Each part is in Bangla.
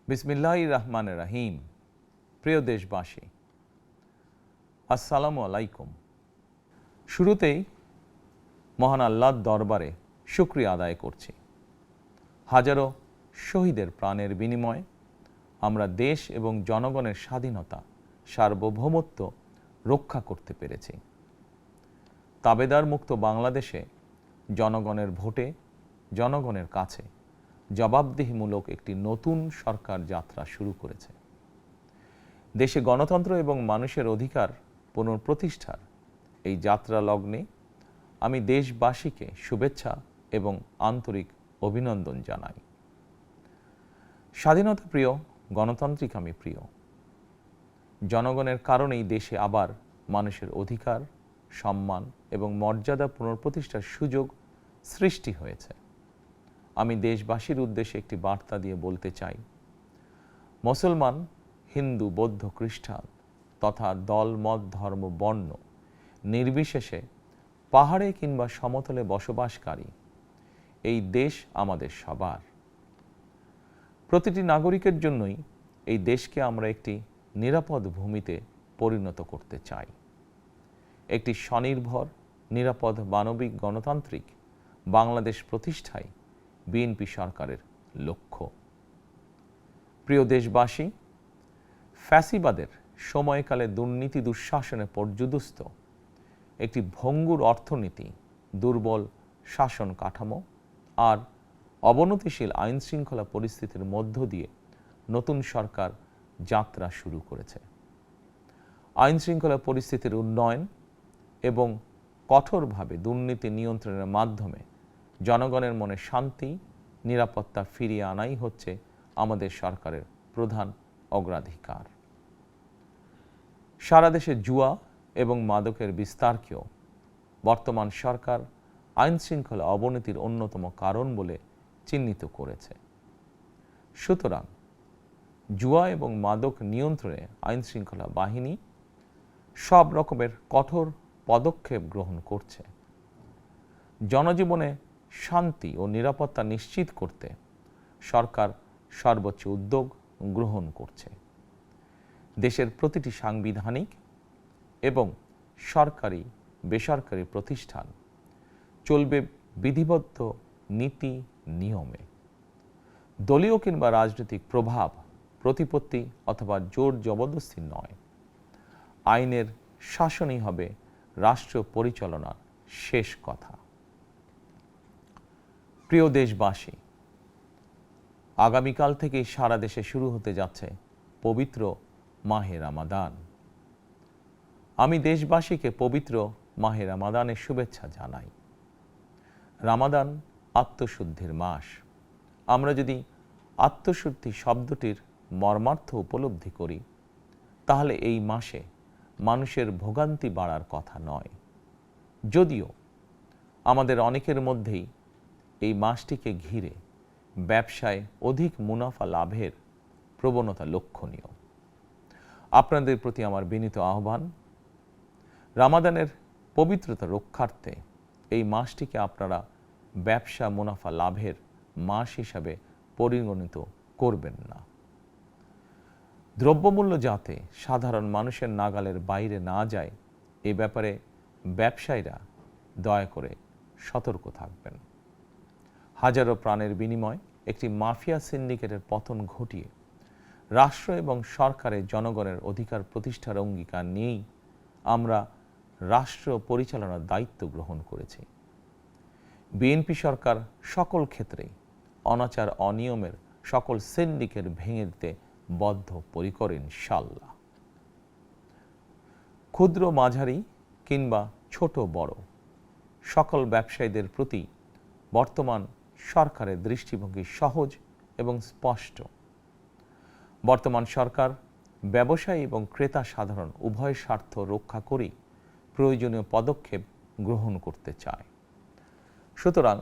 বিসমিল্লাহির রহমানির রহিম। প্রিয় দেশবাসী, আসসালামু আলাইকুম। শুরুতেই মহান আল্লাহর দরবারে শুকরিয়া আদায় করছি। হাজারো শহীদের প্রাণের বিনিময়ে আমরা দেশ এবং জনগণের স্বাধীনতা, সার্বভৌমত্ব রক্ষা করতে পেরেছি। তাবেদার মুক্ত বাংলাদেশে জনগণের ভোটে জনগণের কাছে জবাবদিহিমূলক একটি নতুন সরকার যাত্রা শুরু করেছে। দেশে গণতন্ত্র এবং মানুষের অধিকার পুনঃপ্রতিষ্ঠার এই যাত্রা লগ্নে আমি দেশবাসীকে শুভেচ্ছা এবং আন্তরিক অভিনন্দন জানাই। স্বাধীনতা প্রিয়, গণতান্ত্রিক আমি প্রিয়। জনগণের কারণেই দেশে আবার মানুষের অধিকার, সম্মান এবং মর্যাদা পুনঃপ্রতিষ্ঠার সুযোগ সৃষ্টি হয়েছে। আমি দেশবাসীর উদ্দেশ্যে একটি বার্তা দিয়ে বলতে চাই, মুসলমান, হিন্দু, বৌদ্ধ, খ্রিস্টান তথা দল, মত, ধর্ম, বর্ণ নির্বিশেষে পাহাড়ে কিংবা সমতলে বসবাসকারী এই দেশ আমাদের সবার। প্রতিটি নাগরিকের জন্যই এই দেশকে আমরা একটি নিরাপদ ভূমিতে পরিণত করতে চাই। একটি স্বনির্ভর, নিরাপদ, মানবিক, গণতান্ত্রিক বাংলাদেশ প্রতিষ্ঠায় বিএনপি সরকারের লক্ষ্য। প্রিয় দেশবাসী, ফ্যাসিবাদের সময়কালে দুর্নীতি দুঃশাসনে পর্যুদস্ত একটি ভঙ্গুর অর্থনীতি, দুর্বল শাসন কাঠামো আর অবনতিশীল আইনশৃঙ্খলা পরিস্থিতির মধ্য দিয়ে নতুন সরকার যাত্রা শুরু করেছে। আইনশৃঙ্খলা পরিস্থিতির উন্নয়ন এবং কঠোরভাবে দুর্নীতি নিয়ন্ত্রণের মাধ্যমে জনগণের মনে শান্তি, নিরাপত্তা ফিরিয়ে আনাই হচ্ছে আমাদের সরকারের প্রধান অগ্রাধিকার। সারা দেশে জুয়া এবং মাদকের বিস্তারকেও বর্তমান সরকার আইনশৃঙ্খলা অবনতির অন্যতম কারণ বলে চিহ্নিত করেছে। সুতরাং জুয়া এবং মাদক নিয়ন্ত্রণে আইনশৃঙ্খলা বাহিনী সব রকমের কঠোর পদক্ষেপ গ্রহণ করছে। জনজীবনে শান্তি ও নিরাপত্তা নিশ্চিত করতে সরকার সর্বোচ্চ উদ্যোগ গ্রহণ করছে। দেশের প্রতিটি সাংবিধানিক এবং সরকারি বেসরকারি প্রতিষ্ঠান চলবে বিধিবদ্ধ নীতি নিয়মে। দলীয় কিংবা রাজনৈতিক প্রভাব, প্রতিপত্তি অথবা জোর জবরদস্তি নয়। আইনের শাসনই হবে রাষ্ট্র পরিচালনার শেষ কথা। প্রিয় দেশবাসী, আগামীকাল থেকেই সারা দেশে শুরু হতে যাচ্ছে পবিত্র মাহে রমাদান। আমি দেশবাসীকে পবিত্র মাহে রমাদানের শুভেচ্ছা জানাই। রমাদান আত্মশুদ্ধির মাস। আমরা যদি আত্মশুদ্ধি শব্দটির মর্মার্থ উপলব্ধি করি, তাহলে এই মাসে মানুষের ভোগান্তি বাড়ার কথা নয়। যদিও আমাদের অনেকের মধ্যেই এই মাসটিকে ঘিরে ব্যবসায় অধিক মুনাফা লাভের প্রবণতা লক্ষণীয়। আপনাদের প্রতি আমার বিনীত আহ্বান, রমাদানের পবিত্রতা রক্ষার্থে এই মাসটিকে আপনারা ব্যবসা মুনাফা লাভের মাস হিসাবে পরিগণিত করবেন না। দ্রব্যমূল্য যাতে সাধারণ মানুষের নাগালের বাইরে না যায়, এ ব্যাপারে ব্যবসায়ীরা দয়া করে সতর্ক থাকবেন। হাজারো প্রাণের বিনিময়ে একটি মাফিয়া সিন্ডিকেটের পতন ঘটিয়ে রাষ্ট্র এবং সরকারের জনগণের অধিকার প্রতিষ্ঠার অঙ্গীকার নিয়েই আমরা রাষ্ট্র পরিচালনার দায়িত্ব গ্রহণ করেছি। বিএনপি সরকার সকল ক্ষেত্রেই অনাচার অনিয়মের সকল সিন্ডিকেট ভেঙে দিতে বদ্ধপরিকর ইনশাআল্লাহ। ক্ষুদ্র, মাঝারি কিংবা ছোট বড় সকল ব্যবসায়ীদের প্রতি বর্তমান সরকারের দৃষ্টিভঙ্গি সহজ এবং স্পষ্ট। বর্তমান সরকার ব্যবসায়ী এবং ক্রেতা সাধারণ উভয় স্বার্থ রক্ষা করেই প্রয়োজনীয় পদক্ষেপ গ্রহণ করতে চায়। সুতরাং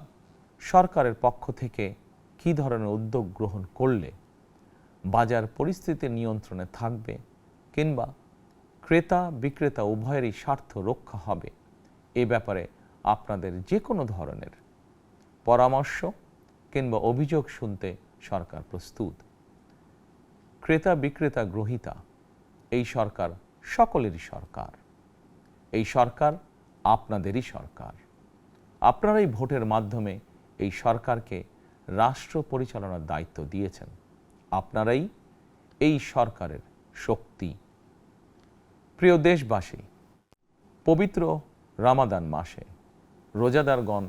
সরকারের পক্ষ থেকে কী ধরনের উদ্যোগ গ্রহণ করলে বাজার পরিস্থিতি নিয়ন্ত্রণে থাকবে কিংবা ক্রেতা বিক্রেতা উভয়েরই স্বার্থ রক্ষা হবে, এ ব্যাপারে আপনাদের যে কোনো ধরনের পরামর্শ কিংবা অভিযোগ শুনতে সরকার প্রস্তুত। ক্রেতা বিক্রেতা গ্রহীতা, এই সরকার সকলেরই সরকার। এই সরকার আপনাদেরই সরকার। আপনারাই ভোটের মাধ্যমে এই সরকারকে রাষ্ট্র পরিচালনার দায়িত্ব দিয়েছেন। আপনারাই এই সরকারের শক্তি। প্রিয় দেশবাসী, পবিত্র রামাদান মাসে রোজাদারগণ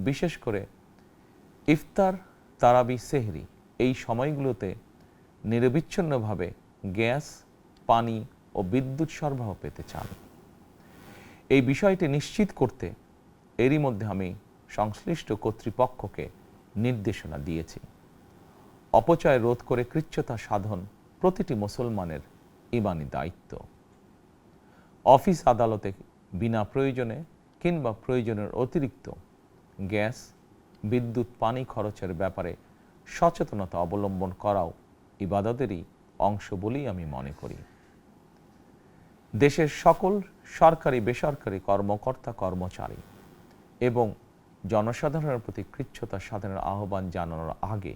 বিশেষ করে ইফতার, তারাবি, সেহরি এই সময়গুলোতে নিরবিচ্ছিন্নভাবে গ্যাস, পানি ও বিদ্যুৎ সরবরাহ পেতে চান। এই বিষয়টি নিশ্চিত করতে এরই মধ্যে আমি সংশ্লিষ্ট কর্তৃপক্ষকে নির্দেশনা দিয়েছি। অপচয় রোধ করে কৃচ্ছ্রতা সাধন প্রতিটি মুসলমানের ঈমানি দায়িত্ব। অফিস আদালতে বিনা প্রয়োজনে কিংবা প্রয়োজনের অতিরিক্ত গ্যাস, বিদ্যুৎ, পানি খরচের ব্যাপারে সচেতনতা অবলম্বন করাও ইবাদতেরই অংশ বলেই আমি মনে করি। দেশের সকল সরকারি বেসরকারি কর্মকর্তা কর্মচারী এবং জনসাধারণের প্রতি কৃচ্ছ্রতা সাধনের আহ্বান জানানোর আগে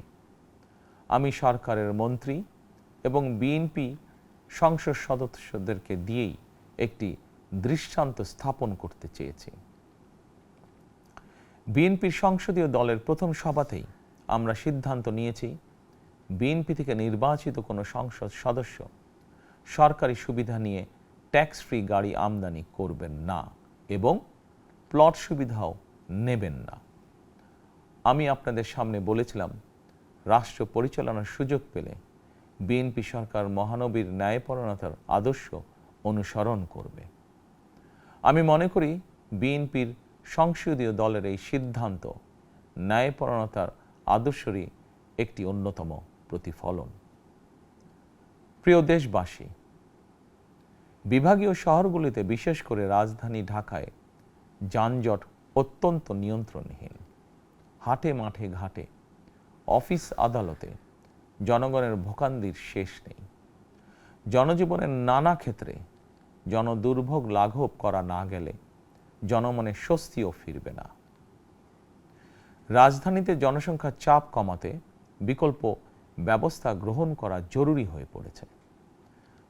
আমি সরকারের মন্ত্রী এবং বিএনপি সংসদ সদস্যদেরকে দিয়েই একটি দৃষ্টান্ত স্থাপন করতে চেয়েছি। বিএনপির সংসদীয় দলের প্রথম সভাতেই আমরা সিদ্ধান্ত নিয়েছি, বিএনপি থেকে নির্বাচিত কোনো সংসদ সদস্য সরকারি সুবিধা নিয়ে ট্যাক্স ফ্রি গাড়ি আমদানি করবেন না এবং প্লট সুবিধাও নেবেন না। আমি আপনাদের সামনে বলেছিলাম, রাষ্ট্র পরিচালনার সুযোগ পেলে বিএনপি সরকার মহানবীর ন্যায়পরায়ণতার আদর্শ অনুসরণ করবে। আমি মনে করি বিএনপির সংসদীয় দলের এই সিদ্ধান্ত ন্যায়পরায়ণতার আদর্শেরই একটি অন্যতম প্রতিফলন। প্রিয় দেশবাসী, বিভাগীয় শহরগুলিতে বিশেষ করে রাজধানী ঢাকায় যানজট অত্যন্ত নিয়ন্ত্রণহীন। হাটে মাঠে ঘাটে, অফিস আদালতে জনগণের ভোগান্তির শেষ নেই। জনজীবনের নানা ক্ষেত্রে জনদুর্ভোগ লাঘব করা না গেলে জনমনে স্বস্তিও ফিরবে না। রাজধানীতে জনসংখ্যার চাপ কমাতে বিকল্প ব্যবস্থা গ্রহণ করা জরুরি হয়ে পড়েছে।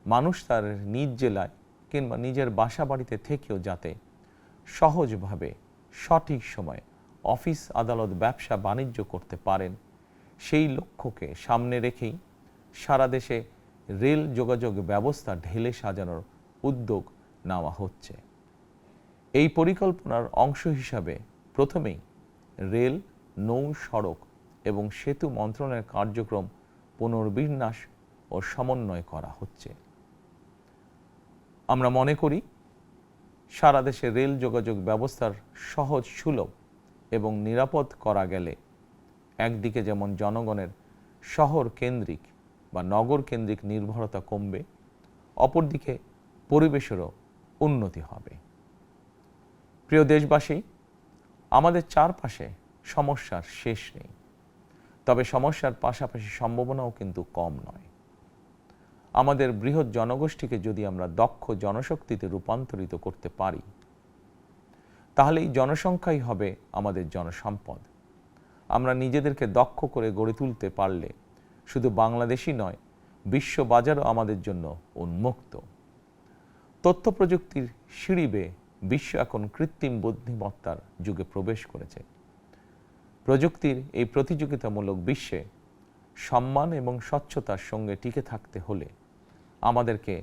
মানুষ তার নিজ জেলায় কিংবা নিজের বাসা বাড়িতে থেকেও যাতে সহজভাবে সঠিক সময়ে অফিস আদালত ব্যবসা বাণিজ্য করতে পারেন, সেই লক্ষ্যকে সামনে রেখেই সারা দেশে রেল যোগাযোগ ব্যবস্থা ঢেলে সাজানোর উদ্যোগ নেওয়া হচ্ছে। এই পরিকল্পনার অংশ হিসাবে প্রথমেই রেল, নৌ, সড়ক এবং সেতু মন্ত্রণালয়ের কার্যক্রম পুনর্বিন্যাস ও সমন্বয় করা হচ্ছে। আমরা মনে করি সারা দেশে রেল যোগাযোগ ব্যবস্থার সহজ, সুলভ এবং নিরাপদ করা গেলে একদিকে যেমন জনগণের শহর কেন্দ্রিক বা নগর কেন্দ্রিক নির্ভরতা কমবে, অপরদিকে পরিবেশেরও উন্নতি হবে। প্রিয় দেশবাসী, আমাদের চারপাশে সমস্যার শেষ নেই, তবে সমস্যার পাশাপাশি সম্ভাবনাও কিন্তু কম নয়। আমাদের বৃহৎ জনগোষ্ঠীকে যদি আমরা দক্ষ জনশক্তিতে রূপান্তরিত করতে পারি, তাহলে এই জনসংখ্যাই হবে আমাদের জনসম্পদ। আমরা নিজেদেরকে দক্ষ করে গড়ে তুলতে পারলে শুধু বাংলাদেশই নয়, বিশ্ব বাজারও আমাদের জন্য উন্মুক্ত। তথ্য প্রযুক্তির সিঁড়ি বেয়ে বিশ্ব এখন কৃত্রিম বুদ্ধিমত্তার যুগে প্রবেশ করেছে। প্রযুক্তির এই প্রতিযোগিতামূলক বিশ্বে সম্মান এবং স্বচ্ছতার সঙ্গে টিকে থাকতে হলে আমাদেরকে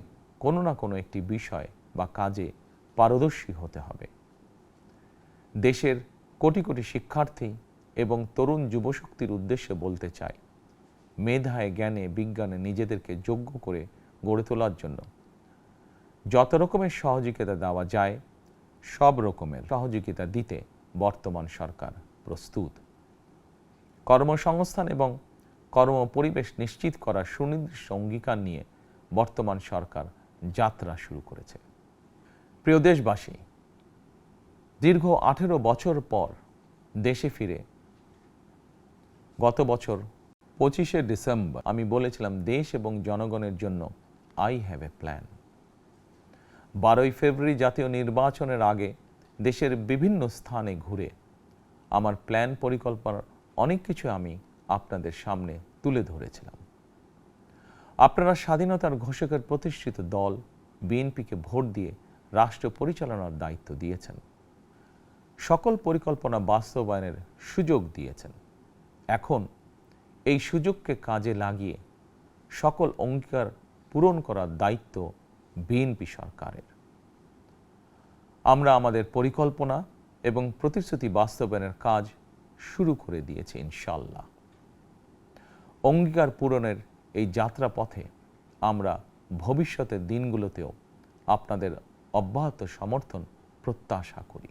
কোনো না কোনো একটি বিষয় বা কাজে পারদর্শী হতে হবে। দেশের কোটি কোটি শিক্ষার্থী এবং তরুণ যুবশক্তির উদ্দেশ্যে বলতে চাই, মেধায়, জ্ঞানে, বিজ্ঞানে নিজেদেরকে যোগ্য করে গড়ে তোলার জন্য যত রকমের সহযোগিতা দেওয়া যায় সব রকমের সহযোগিতা দিতে বর্তমান সরকার প্রস্তুত। কর্মসংস্থান এবং কর্মপরিবেশ নিশ্চিত করার সুনির্দিষ্ট অঙ্গীকার নিয়ে বর্তমান সরকার যাত্রা শুরু করেছে। প্রিয় দেশবাসী, দীর্ঘ 18 বছর পর দেশে ফিরে গত বছর 25শে ডিসেম্বর আমি বলেছিলাম, দেশ এবং জনগণের জন্য আই হ্যাভ এ প্ল্যান। 12ই ফেব্রুয়ারি জাতীয় নির্বাচনের আগে দেশের বিভিন্ন স্থানে ঘুরে আমার প্ল্যান পরিকল্পনার অনেক কিছু আমি আপনাদের সামনে তুলে ধরেছিলাম। আপনারা স্বাধীনতার ঘোষকের প্রতিষ্ঠিত দল বিএনপিকে ভোট দিয়ে রাষ্ট্র পরিচালনার দায়িত্ব দিয়েছেন, সকল পরিকল্পনা বাস্তবায়নের সুযোগ দিয়েছেন। এখন এই সুযোগকে কাজে লাগিয়ে সকল অঙ্গীকার পূরণ করার দায়িত্ব বিএনপি সরকারের। আমরা আমাদের পরিকল্পনা এবং প্রতিশ্রুতি বাস্তবায়নের কাজ শুরু করে দিয়েছি ইনশাআল্লাহ। অঙ্গীকার পূরণের এই যাত্রাপথে আমরা ভবিষ্যতের দিনগুলোতেও আপনাদের অব্যাহত সমর্থন প্রত্যাশা করি।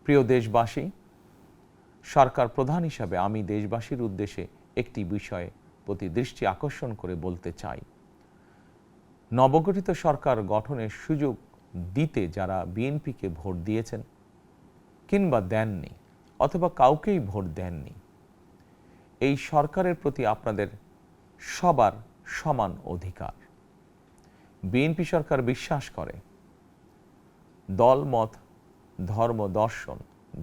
প্রিয় দেশবাসী, সরকার প্রধান হিসাবে আমি দেশবাসীর উদ্দেশ্যে একটি বিষয়ে প্রতি দৃষ্টি আকর্ষণ করে বলতে চাই। নবগঠিত সরকার গঠনের সুযোগ দিতে যারা বিএনপিকে ভোট দিয়েছেন কিংবা দেননি অথবা কাউকেই ভোট দেননি, এই সরকারের প্রতি আপনাদের সবার সমান অধিকার। বিএনপি সরকার বিশ্বাস করে দল মত ধর্ম দর্শন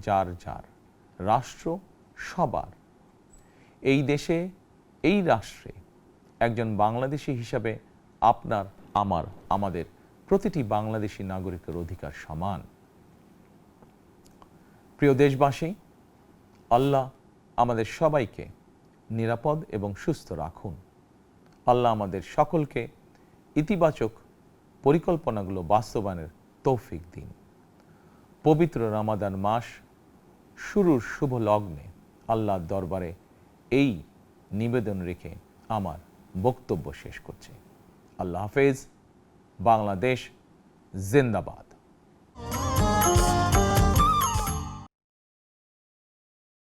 যার যার, রাষ্ট্র সবার। এই দেশে এই রাষ্ট্রে একজন বাংলাদেশী হিসাবে আপনার আমার আমাদের প্রতিটি বাংলাদেশী নাগরিকের অধিকার সমান। প্রিয় দেশবাসী, আল্লাহ আমাদের সবাইকে নিরাপদ এবং সুস্থ রাখুন। আল্লাহ আমাদের সকলকে ইতিবাচক পরিকল্পনাগুলো বাস্তবায়নের তৌফিক দিন। পবিত্র রমাদান মাস শুরুর শুভ লগ্নে আল্লাহর দরবারে এই নিবেদন রেখে আমার বক্তব্য শেষ করছি। আল্লাহ হাফেজ। বাংলাদেশ জিন্দাবাদ।